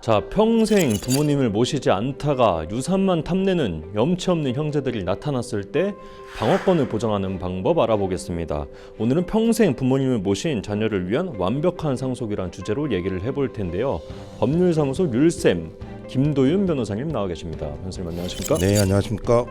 자, 평생 부모님을 모시지 않다가 유산만 탐내는 염치 없는 형제들이 나타났을 때 방어권을 보장하는 방법 알아보겠습니다. 오늘은 평생 부모님을 모신 자녀를 위한 완벽한 상속이란 주제로 얘기를 해볼 텐데요. 법률사무소 율쌤 김도윤 변호사님 나와 계십니다. 변호사님 안녕하십니까? 네, 안녕하십니까?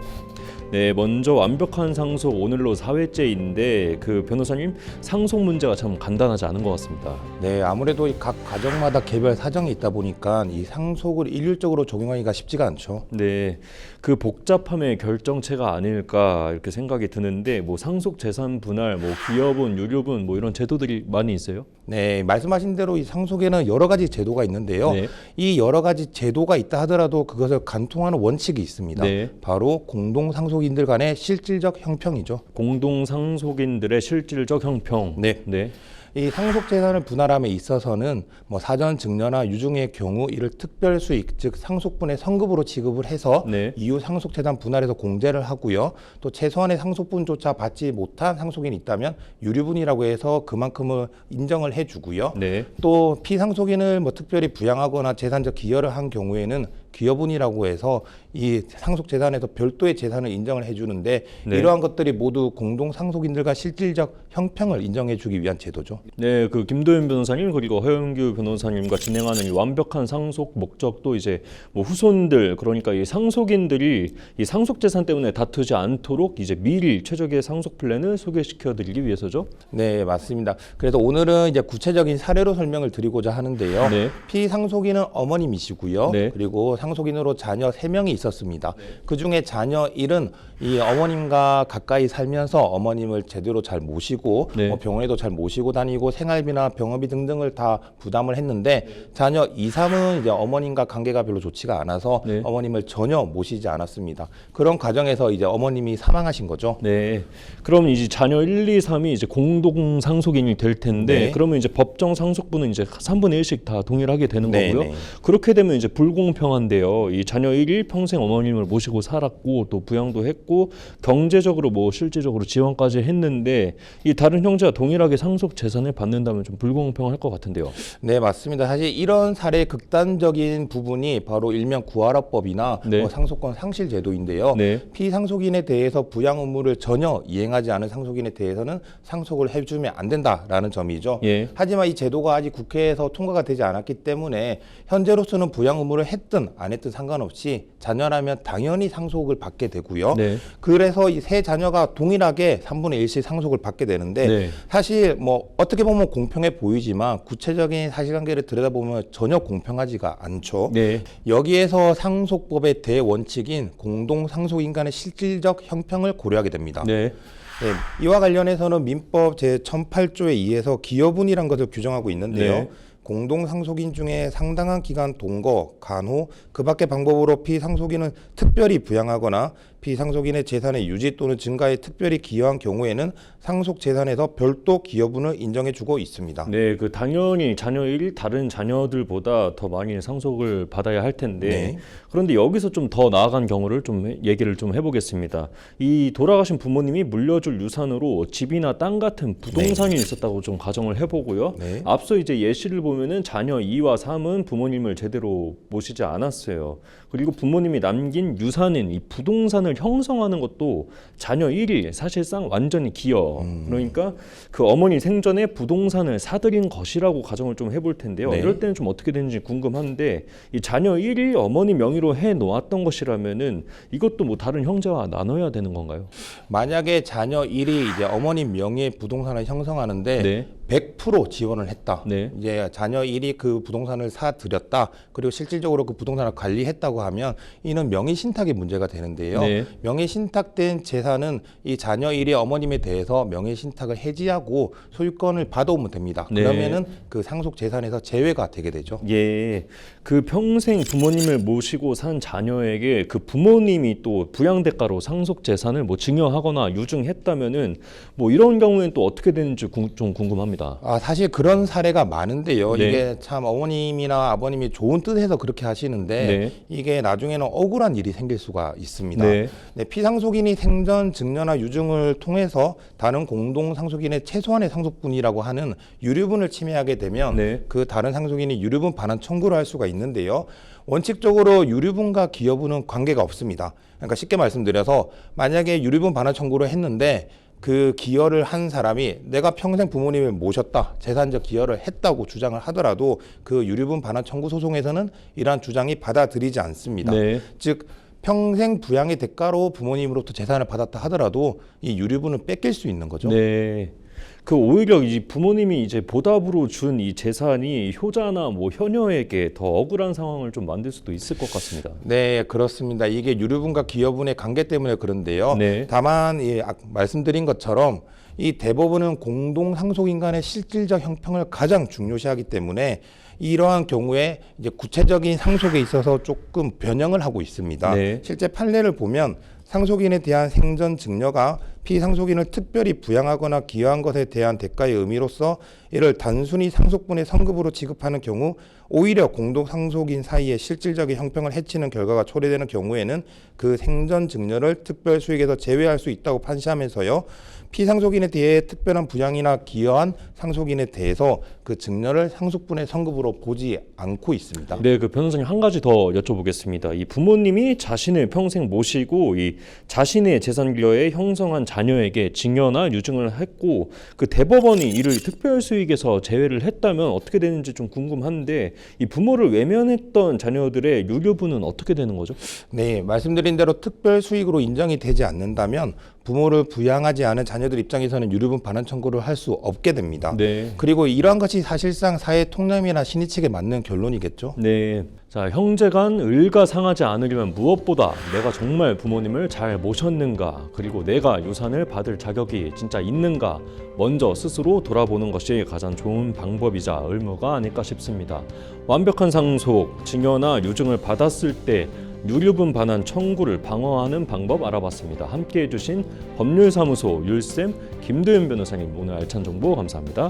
네, 먼저 완벽한 상속 오늘로 4회째인데 그 변호사님 상속 문제가 참 간단하지 않은 것 같습니다. 네, 아무래도 각 가정마다 개별 사정이 있다 보니까 이 상속을 일률적으로 적용하기가 쉽지가 않죠. 네, 그 복잡함의 결정체가 아닐까 이렇게 생각이 드는데 뭐 상속 재산 분할, 뭐 기여분, 유류분 뭐 이런 제도들이 많이 있어요? 네, 말씀하신 대로 이 상속에는 여러 가지 제도가 있는데요. 네. 이 여러 가지 제도가 있다 하더라도 그것을 간통하는 원칙이 있습니다. 네. 바로 공동상속인들 간의 실질적 형평이죠. 공동상속인들의 실질적 형평. 네. 네. 이 상속 재산을 분할함에 있어서는 뭐 사전 증여나 유증의 경우 이를 특별 수익, 즉 상속분의 선급으로 지급을 해서 네. 이후 상속 재산 분할해서 공제를 하고요. 또 최소한의 상속분조차 받지 못한 상속인이 있다면 유류분이라고 해서 그만큼을 인정을 해주고요. 네. 또 피상속인을 뭐 특별히 부양하거나 재산적 기여를 한 경우에는 기여분이라고 해서 이 상속 재산에서 별도의 재산을 인정을 해주는데 네. 이러한 것들이 모두 공동 상속인들과 실질적 형평을 인정해주기 위한 제도죠. 네, 그 김도윤 변호사님 그리고 허영규 변호사님과 진행하는 이 완벽한 상속 목적도 이제 뭐 후손들 그러니까 이 상속인들이 이 상속 재산 때문에 다투지 않도록 이제 미리 최적의 상속 플랜을 소개시켜드리기 위해서죠. 네, 맞습니다. 그래서 오늘은 이제 구체적인 사례로 설명을 드리고자 하는데요. 네. 피상속인은 어머님이시고요. 네. 그리고 상속인으로 자녀 3명이 있었습니다. 그중에 자녀 1은 이 어머님과 가까이 살면서 어머님을 제대로 잘 모시고 네. 뭐 병원에도 잘 모시고 다니고 생활비나 병원비 등등을 다 부담을 했는데 자녀 2, 3은 이제 어머님과 관계가 별로 좋지가 않아서 네. 어머님을 전혀 모시지 않았습니다. 그런 과정에서 이제 어머님이 사망하신 거죠. 네. 그럼 이제 자녀 1, 2, 3이 이제 공동 상속인이 될 텐데 네. 그러면 이제 법정 상속분은 이제 3분의 1씩 다 동일하게 되는 네, 거고요. 네. 그렇게 되면 이제 불공평한데요. 이 자녀 1이 평생 어머님을 모시고 살았고 또 부양도 했고 경제적으로 뭐 실질적으로 지원까지 했는데 이 다른 형제가 동일하게 상속 재산을 받는다면 좀 불공평할 것 같은데요. 네, 맞습니다. 사실 이런 사례의 극단적인 부분이 바로 일명 구하라법이나 네. 뭐 상속권 상실 제도인데요. 네. 피상속인에 대해서 부양 의무를 전혀 이행하지 않은 상속인에 대해서는 상속을 해주면 안 된다라는 점이죠. 예. 하지만 이 제도가 아직 국회에서 통과가 되지 않았기 때문에 현재로서는 부양 의무를 했든 안 했든 상관없이 자녀라면 당연히 상속을 받게 되고요. 네. 그래서 이 세 자녀가 동일하게 3분의 1씩 상속을 받게 되는데 네. 사실 뭐 어떻게 보면 공평해 보이지만 구체적인 사실관계를 들여다보면 전혀 공평하지가 않죠. 네. 여기에서 상속법의 대원칙인 공동상속인 간의 실질적 형평을 고려하게 됩니다. 네. 네, 이와 관련해서는 민법 제1008조에 의해서 기여분이란 것을 규정하고 있는데요. 네. 공동상속인 중에 상당한 기간 동거, 간호, 그 밖의 방법으로 피상속인은 특별히 부양하거나 피상속인의 재산의 유지 또는 증가에 특별히 기여한 경우에는 상속 재산에서 별도 기여분을 인정해주고 있습니다. 네, 그 당연히 자녀 1이 다른 자녀들보다 더 많이 상속을 받아야 할 텐데 네. 그런데 여기서 좀 더 나아간 경우를 좀 얘기를 좀 해보겠습니다. 이 돌아가신 부모님이 물려줄 유산으로 집이나 땅 같은 부동산이 있었다고 좀 가정을 해보고요. 네. 앞서 이제 예시를 보면은 자녀 2와 3은 부모님을 제대로 모시지 않았어요. 그리고 부모님이 남긴 유산인 이 부동산을 형성하는 것도 자녀 1이 사실상 완전히 기여. 그러니까 그 어머니 생전에 부동산을 사들인 것이라고 가정을 좀 해볼 텐데요. 네. 이럴 때는 좀 어떻게 되는지 궁금한데 이 자녀 1이 어머니 명의로 해 놓았던 것이라면은 이것도 뭐 다른 형제와 나눠야 되는 건가요? 만약에 자녀 1이 이제 어머니 명의의 부동산을 형성하는데 네. 100% 지원을 했다. 네. 이제 자녀 1이 그 부동산을 사들였다. 그리고 실질적으로 그 부동산을 관리했다고 하면 이는 명의 신탁의 문제가 되는데요. 네. 명의 신탁된 재산은 이 자녀 1이 어머님에 대해서 명의 신탁을 해지하고 소유권을 받아오면 됩니다. 네. 그러면은 그 상속 재산에서 제외가 되게 되죠. 예, 그 평생 부모님을 모시고 산 자녀에게 그 부모님이 또 부양 대가로 상속 재산을 뭐 증여하거나 유증했다면은 뭐 이런 경우에는 또 어떻게 되는지 좀 궁금합니다. 있습니다. 사실 그런 사례가 많은데요. 네. 이게 참 어머님이나 아버님이 좋은 뜻에서 그렇게 하시는데 네. 이게 나중에는 억울한 일이 생길 수가 있습니다. 네. 네, 피상속인이 생전, 증여나 유증을 통해서 다른 공동 상속인의 최소한의 상속분이라고 하는 유류분을 침해하게 되면 네. 그 다른 상속인이 유류분 반환 청구를 할 수가 있는데요. 원칙적으로 유류분과 기여분은 관계가 없습니다. 그러니까 쉽게 말씀드려서 만약에 유류분 반환 청구를 했는데 그 기여를 한 사람이 내가 평생 부모님을 모셨다, 재산적 기여를 했다고 주장을 하더라도 그 유류분 반환 청구 소송에서는 이러한 주장이 받아들이지 않습니다. 네. 즉 평생 부양의 대가로 부모님으로부터 재산을 받았다 하더라도 이 유류분을 뺏길 수 있는 거죠. 네. 그 오히려 이 부모님이 이제 보답으로 준 이 재산이 효자나 뭐 효녀에게 더 억울한 상황을 좀 만들 수도 있을 것 같습니다. 네, 그렇습니다. 이게 유류분과 기여분의 관계 때문에 그런데요. 네. 다만 말씀드린 것처럼 이 대법원은 공동 상속인 간의 실질적 형평을 가장 중요시하기 때문에 이러한 경우에 이제 구체적인 상속에 있어서 조금 변형을 하고 있습니다. 네. 실제 판례를 보면 상속인에 대한 생전 증여가 피상속인을 특별히 부양하거나 기여한 것에 대한 대가의 의미로서 이를 단순히 상속분의 성급으로 지급하는 경우 오히려 공동 상속인 사이의 실질적인 형평을 해치는 결과가 초래되는 경우에는 그 생전 증여를 특별 수익에서 제외할 수 있다고 판시하면서요. 피상속인에 대해 특별한 부양이나 기여한 상속인에 대해서 그 증여를 상속분의 성급으로 보지 않고 있습니다. 네, 그 변호사님 한 가지 더 여쭤보겠습니다. 이 부모님이 자신을 평생 모시고 이 자신의 재산 기여에 형성한 자녀에게 증여나 유증을 했고 그 대법원이 이를 특별 수익에서 제외를 했다면 어떻게 되는지 좀 궁금한데 이 부모를 외면했던 자녀들의 유류분은 어떻게 되는 거죠? 네, 말씀드린 대로 특별 수익으로 인정이 되지 않는다면 부모를 부양하지 않은 자녀들 입장에서는 유류분 반환 청구를 할 수 없게 됩니다. 네. 그리고 이러한 것이 사실상 사회 통념이나 신의 측에 맞는 결론이겠죠. 네. 자, 형제간 을가 상하지 않으려면 무엇보다 내가 정말 부모님을 잘 모셨는가, 그리고 내가 유산을 받을 자격이 진짜 있는가 먼저 스스로 돌아보는 것이 가장 좋은 방법이자 의무가 아닐까 싶습니다. 완벽한 상속, 증여나 유증을 받았을 때 유류분 반환 청구를 방어하는 방법 알아봤습니다. 함께해 주신 법률사무소 율쌤 김도윤 변호사님, 오늘 알찬 정보 감사합니다.